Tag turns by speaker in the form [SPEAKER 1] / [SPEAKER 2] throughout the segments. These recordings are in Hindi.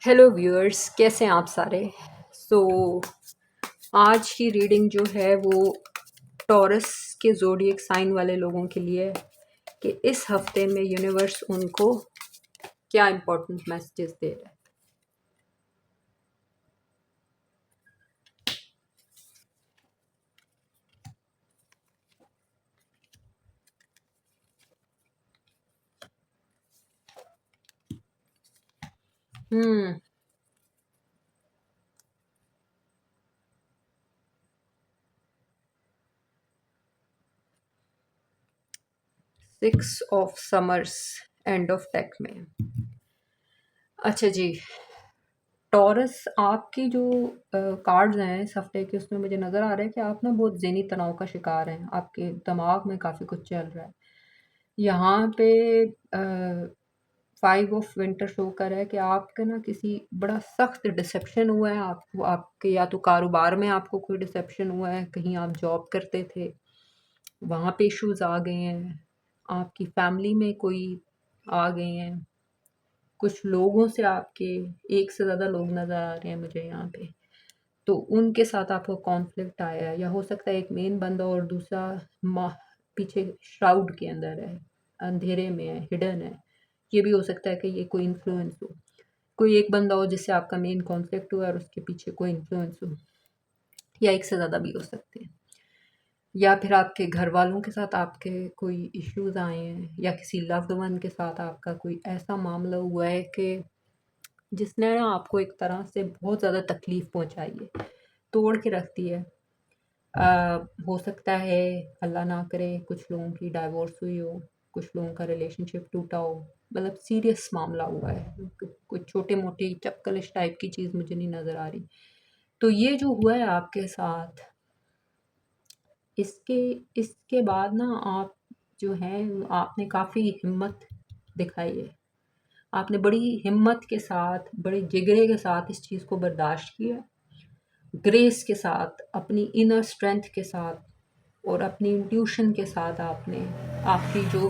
[SPEAKER 1] हेलो व्यूअर्स, कैसे हैं आप सारे। सो आज की रीडिंग जो है वो टॉरस के ज़ोडिएक साइन वाले लोगों के लिए है कि इस हफ्ते में यूनिवर्स उनको क्या इम्पोर्टेंट मैसेजेस दे रहा है। 6 of summers, end of deck में। अच्छा जी, टॉरस आपकी जो कार्ड्स हैं इस हफ्ते के, उसमें मुझे नज़र आ रहा है कि आप ना बहुत ज़हनी तनाव का शिकार हैं। आपके दिमाग में काफ़ी कुछ चल रहा है। यहाँ पे 5 ऑफ विंटर शो कर रहा है कि आपका ना किसी बड़ा सख्त डिसेप्शन हुआ है। आपको आपके या तो कारोबार में आपको कोई डिसेप्शन हुआ है, कहीं आप जॉब करते थे वहाँ पे इश्यूज आ गए हैं, आपकी फैमिली में कोई आ गए हैं, कुछ लोगों से आपके एक से ज़्यादा लोग नज़र आ रहे हैं मुझे यहाँ पे, तो उनके साथ आपको कॉन्फ्लिक्ट आया है। या हो सकता है एक मेन बंदा और दूसरा पीछे श्राउड के अंदर है, अंधेरे में है, हिडन है। ये भी हो सकता है कि ये कोई इन्फ्लुएंस हो, कोई एक बंदा हो जिससे आपका मेन कॉन्फ्लिक्ट हुआ और उसके पीछे कोई इन्फ्लुएंस हो, या एक से ज़्यादा भी हो सकते हैं। या फिर आपके घर वालों के साथ आपके कोई इश्यूज आए हैं, या किसी लव्ड वन के साथ आपका कोई ऐसा मामला हुआ है कि जिसने ना आपको एक तरह से बहुत ज़्यादा तकलीफ़ पहुंचाई है, तोड़ के रखती है। हो सकता है अल्लाह ना करे कुछ लोगों की डाइवोर्स हुई हो, कुछ लोगों का रिलेशनशिप टूटा हो, मतलब सीरियस मामला हुआ है। कुछ छोटे मोटे चपकलिश टाइप की चीज़ मुझे नहीं नज़र आ रही। तो ये जो हुआ है आपके साथ, इसके इसके बाद ना आप जो हैं आपने काफ़ी हिम्मत दिखाई है। आपने बड़ी हिम्मत के साथ, बड़े जिगरे के साथ इस चीज़ को बर्दाश्त किया, ग्रेस के साथ, अपनी इनर स्ट्रेंथ के साथ और अपनी इंट्यूशन के साथ आपने, आपकी जो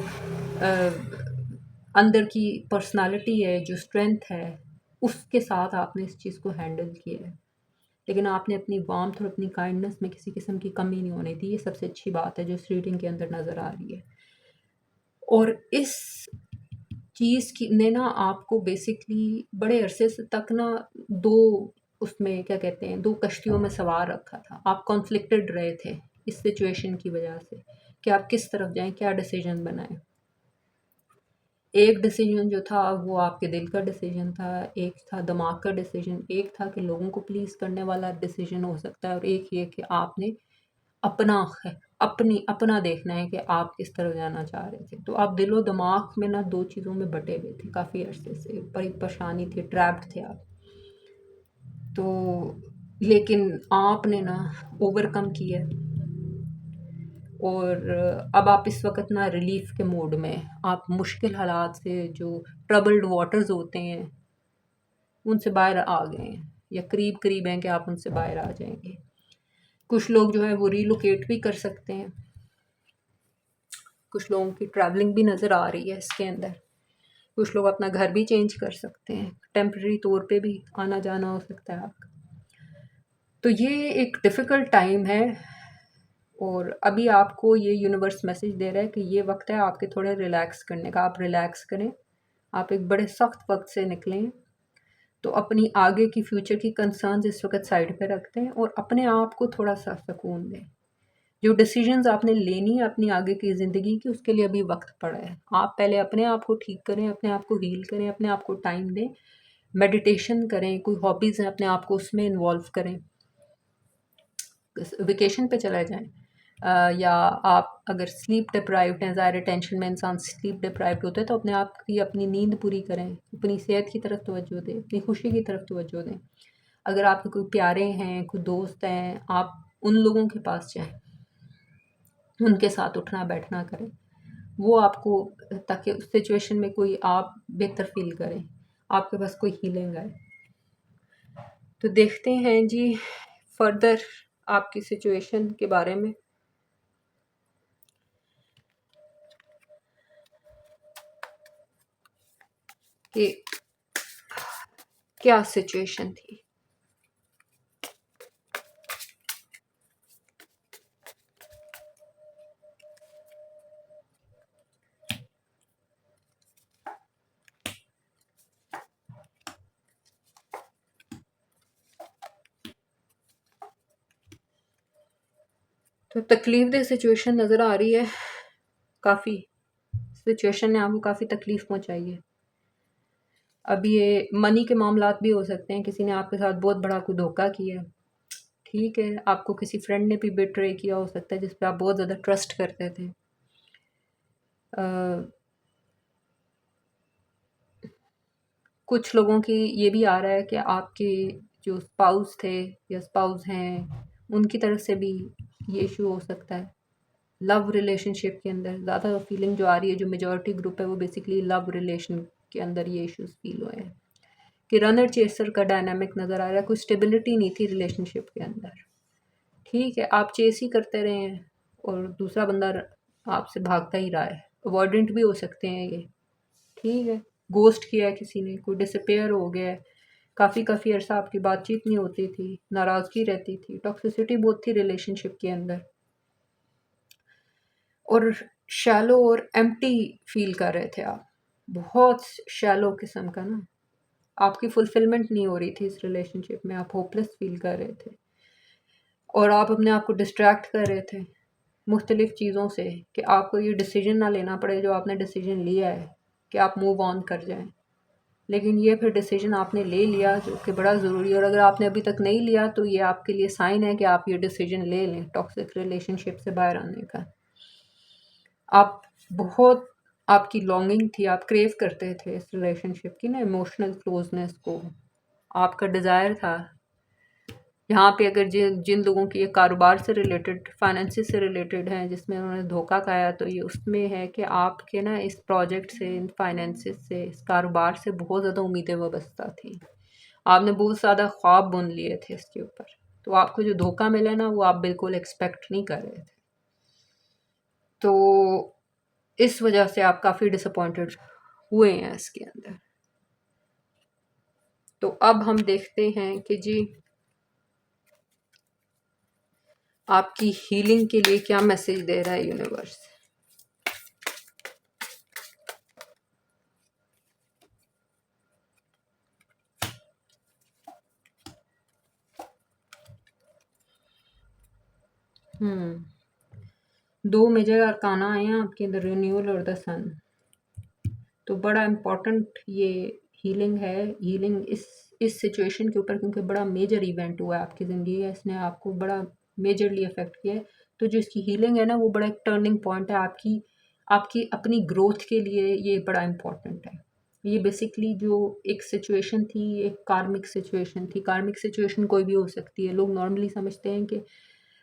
[SPEAKER 1] अंदर की पर्सनालिटी है, जो स्ट्रेंथ है, उसके साथ आपने इस चीज़ को हैंडल किया है। लेकिन आपने अपनी वार्मथ और अपनी काइंडनेस में किसी किस्म की कमी नहीं होने दी। ये सबसे अच्छी बात है जो इस रीडिंग के अंदर नज़र आ रही है। और इस चीज़ की ने ना आपको बेसिकली बड़े अरसे से तक ना दो, उसमें क्या कहते हैं, दो कश्तियों में सवार रखा था। आप कॉन्फ्लिक्टेड रहे थे इस सिचुएशन की वजह से कि आप किस तरफ जाएं, क्या डिसीजन बनाएं। एक डिसीजन जो था वो आपके दिल का डिसीजन था, एक था दिमाग का डिसीजन, एक था कि लोगों को प्लीज़ करने वाला डिसीजन हो सकता है, और एक ये कि आपने अपना है, अपना देखना है कि आप किस तरफ जाना चाह रहे थे। तो आप दिलो दिमाग में ना दो चीज़ों में बटे हुए थे काफ़ी अरसे से, बड़ी परेशानी थी, ट्रैप्ड थे आप। तो लेकिन आपने ना ओवरकम किया, और अब आप इस वक्त ना रिलीफ के मोड में, आप मुश्किल हालात से, जो ट्रबल्ड वाटर्स होते हैं, उनसे बाहर आ गए हैं, या करीब करीब हैं कि आप उनसे बाहर आ जाएंगे। कुछ लोग जो है वो रिलोकेट भी कर सकते हैं, कुछ लोगों की ट्रैवलिंग भी नज़र आ रही है इसके अंदर, कुछ लोग अपना घर भी चेंज कर सकते हैं, टेम्प्रेरी तौर पे भी आना जाना हो सकता है आपका। तो ये एक डिफ़िकल्ट टाइम है, और अभी आपको ये यूनिवर्स मैसेज दे रहा है कि ये वक्त है आपके थोड़े रिलैक्स करने का। आप रिलैक्स करें, आप एक बड़े सख्त वक्त से निकलें, तो अपनी आगे की फ्यूचर की कंसर्न्स इस वक्त साइड पे रखते हैं और अपने आप को थोड़ा सा सुकून दें। जो डिसीजंस आपने लेनी है अपनी आगे की ज़िंदगी की, उसके लिए अभी वक्त पड़ा है। आप पहले अपने आप को ठीक करें, अपने आप को हील करें, अपने आप को टाइम दें, मेडिटेशन करें, कोई हॉबीज़ हैं अपने आप को उसमें इन्वॉल्व करें, वेकेशन पे चला जाएं। या आप अगर स्लीप डिप्राइव्ड हैं, ज़ाहिर टेंशन में इंसान स्लीप डिप्राइव्ड होता है, तो अपने आप की अपनी नींद पूरी करें, अपनी सेहत की तरफ तवज्जो दें, अपनी खुशी की तरफ तवज्जो दें। अगर आपके कोई प्यारे हैं, कोई दोस्त हैं, आप उन लोगों के पास जाएं, उनके साथ उठना बैठना करें, वो आपको, ताकि उस सिचुएशन में कोई आप बेहतर फील करें, आपके पास कोई हीलिंग आए। तो देखते हैं जी फर्दर आपकी सिचुएशन के बारे में कि क्या सिचुएशन थी? तो तकलीफ़देह सिचुएशन नज़र आ रही है काफ़ी। सिचुएशन ने आपको काफ़ी तकलीफ़ पहुँचाई है। अब ये मनी के मामलात भी हो सकते हैं, किसी ने आपके साथ बहुत बड़ा कोई धोखा किया है, ठीक है? आपको किसी फ्रेंड ने भी बिट्रे किया हो सकता है जिस पे आप बहुत ज़्यादा ट्रस्ट करते थे। अ, कुछ लोगों की ये भी आ रहा है कि आपके जो स्पाउस थे या स्पाउस हैं, उनकी तरफ से भी ये इश्यू हो सकता है। लव रिलेशनशिप के अंदर ज़्यादा फीलिंग जो आ रही है, जो मेजॉरिटी ग्रुप है, वो बेसिकली लव रिलेशन के अंदर ये इश्यूज़ फ़ील हुए हैं कि रनर चेसर का डायनामिक नज़र आ रहा है। कोई स्टेबिलिटी नहीं थी रिलेशनशिप के अंदर, ठीक है? आप चेस ही करते रहे हैं और दूसरा बंदा आपसे भागता ही रहा है। अवॉइडेंट भी हो सकते हैं ये, ठीक है? घोस्ट किया है किसी ने, कोई डिसअपीयर हो गया है, काफ़ी अरसा आपकी बातचीत नहीं होती थी, नाराज़गी रहती थी, टॉक्सिसिटी बहुत थी रिलेशनशिप के अंदर और शैलो और एम्प्टी फ़ील कर रहे थे आप। बहुत शैलो किस्म का ना, आपकी फुलफ़िलमेंट नहीं हो रही थी इस रिलेशनशिप में, आप होपलेस फ़ील कर रहे थे और आप अपने आप को डिस्ट्रैक्ट कर रहे थे मुख्तलिफ़ चीज़ों से कि आपको ये डिसीज़न ना लेना पड़े जो आपने डिसीज़न लिया है कि आप मूव ऑन कर जाएँ। लेकिन ये फिर डिसीज़न आपने ले लिया जो कि बड़ा ज़रूरी है और अगर आपने अभी तक नहीं लिया तो ये आपके लिए साइन है कि आप ये डिसीज़न ले लें टॉक्सिक रिलेशनशिप से बाहर आने का। आप बहुत आपकी लॉन्गिंग थी, आप क्रेव करते थे इस रिलेशनशिप की ना इमोशनल क्लोज़नेस को। आपका डिज़ायर था यहाँ पे अगर जिन जिन लोगों की ये कारोबार से रिलेटेड, फाइनेंसेस से रिलेटेड हैं, जिसमें उन्होंने धोखा खाया, तो ये उसमें है कि आपके ना इस प्रोजेक्ट से, इन फाइनेंसेस से, इस कारोबार से बहुत ज़्यादा उम्मीदें वाबस्ता थी। आपने बहुत ज़्यादा ख्वाब बुन लिए थे इसके ऊपर। तो आपको जो धोखा मिला ना, वो आप बिल्कुल एक्सपेक्ट नहीं कर रहे थे। तो इस वजह से आप काफ़ी डिसअपॉइंटेड हुए हैं इसके अंदर। तो अब हम देखते हैं कि जी आपकी हीलिंग के लिए क्या मैसेज दे रहा है यूनिवर्स। हम्म 2 मेजर अरकाना आए हैं आपके अंदर, रिन्यूअल और द सन। तो बड़ा इम्पोर्टेंट ये हीलिंग है, हीलिंग इस सिचुएशन के ऊपर क्योंकि बड़ा मेजर इवेंट हुआ है आपकी ज़िंदगी है, इसने आपको बड़ा मेजरली अफेक्ट किया है। तो जो इसकी हीलिंग है ना, वो बड़ा एक टर्निंग पॉइंट है आपकी आपकी अपनी ग्रोथ के लिए, ये बड़ा इम्पोर्टेंट है। ये बेसिकली जो एक सिचुएशन थी, एक कार्मिक सिचुएशन थी। कार्मिक सिचुएशन कोई भी हो सकती है। लोग नॉर्मली समझते हैं कि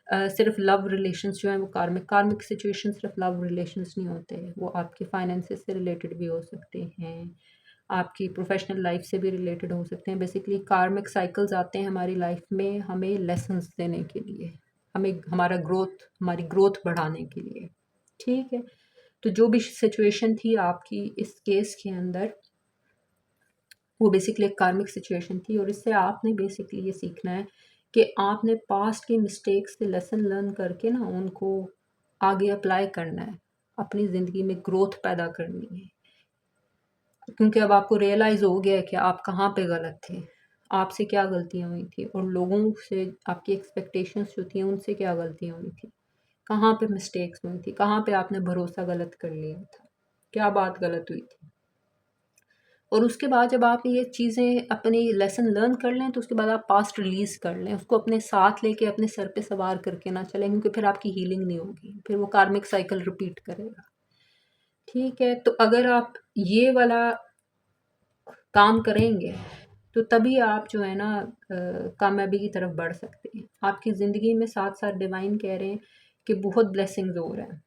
[SPEAKER 1] सिर्फ लव रिलेशंस जो हैं वो कार्मिक कार्मिक सिचुएशन सिर्फ लव रिलेशंस नहीं होते, वो आपके फाइनेंसेस से रिलेटेड भी हो सकते हैं, आपकी प्रोफेशनल लाइफ से भी रिलेटेड हो सकते हैं। बेसिकली कार्मिक साइकिल्स आते हैं हमारी लाइफ में हमें लेसन्स देने के लिए, हमें हमारी ग्रोथ बढ़ाने के लिए, ठीक है? तो जो भी सिचुएशन थी आपकी इस केस के अंदर, वो बेसिकली एक कार्मिक सिचुएशन थी और इससे आपने बेसिकली ये सीखना है कि आपने पास्ट के मिस्टेक्स से लेसन लर्न करके ना उनको आगे अप्लाई करना है, अपनी ज़िंदगी में ग्रोथ पैदा करनी है। क्योंकि अब आपको रियलाइज़ हो गया है कि आप कहाँ पे गलत थे, आपसे क्या गलतियाँ हुई थी और लोगों से आपकी एक्सपेक्टेशंस जो थी उनसे क्या गलतियाँ हुई थी, कहाँ पे मिस्टेक्स हुई थी, कहाँ पे आपने भरोसा गलत कर लिया था, क्या बात गलत हुई थी। और उसके बाद जब आप ये चीज़ें अपनी लेसन लर्न कर लें तो उसके बाद आप पास्ट रिलीज़ कर लें, उसको अपने साथ लेके अपने सर पे सवार करके ना चलें क्योंकि फिर आपकी हीलिंग नहीं होगी, फिर वो कार्मिक साइकिल रिपीट करेगा, ठीक है? तो अगर आप ये वाला काम करेंगे तो तभी आप जो है ना कामयाबी की तरफ बढ़ सकते हैं। आपकी ज़िंदगी में साथ-साथ डिवाइन कह रहे हैं कि बहुत ब्लेसिंग्स हो रहा है,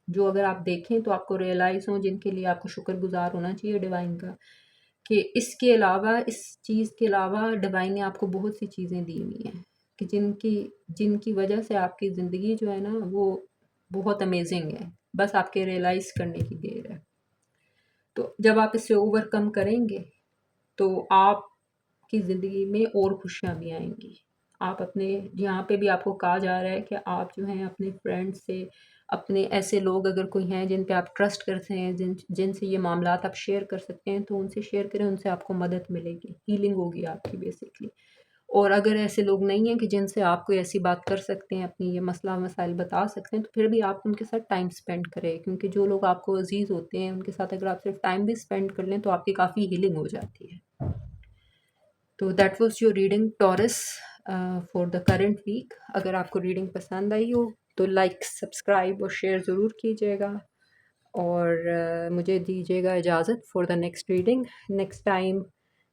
[SPEAKER 1] जो अगर आप देखें तो आपको रियलाइज़ हो, जिनके लिए आपको शुक्रगुज़ार होना चाहिए डिवाइन का। कि इसके अलावा इस चीज़ के अलावा डिवाइन ने आपको बहुत सी चीज़ें दी हुई हैं कि जिनकी जिनकी वजह से आपकी ज़िंदगी जो है ना वो बहुत अमेजिंग है, बस आपके रियलाइज़ करने की देर है। तो जब आप इससे ओवरकम करेंगे तो आप आपकी ज़िंदगी में और खुशियाँ भी आएँगी। आप अपने यहाँ पे भी आपको कहा जा रहा है कि आप जो हैं अपने फ्रेंड्स से, अपने ऐसे लोग अगर कोई हैं जिन पे आप ट्रस्ट करते हैं, जिनसे ये मामलात आप शेयर कर सकते हैं, तो उनसे शेयर करें, उनसे आपको मदद मिलेगी, हीलिंग होगी आपकी बेसिकली। और अगर ऐसे लोग नहीं हैं कि जिनसे आप कोई ऐसी बात कर सकते हैं, अपनी ये मसला-मसाइल बता सकते हैं, तो फिर भी आप उनके साथ टाइम स्पेंड करें, क्योंकि जो लोग आपको अज़ीज़ होते हैं, उनके साथ अगर आप सिर्फ टाइम भी स्पेंड कर लें, तो आपकी काफ़ी हीलिंग हो जाती है। तो that was your reading Taurus for the current week. अगर आपको रीडिंग पसंद आई हो, तो लाइक, सब्सक्राइब और शेयर ज़रूर कीजिएगा, और मुझे दीजिएगा इजाज़त for the next reading. Next time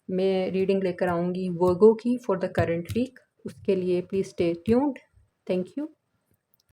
[SPEAKER 1] मैं रीडिंग लेकर आऊँगी वर्गो की फॉर द करंट वीक। उसके लिए please stay tuned. Thank you.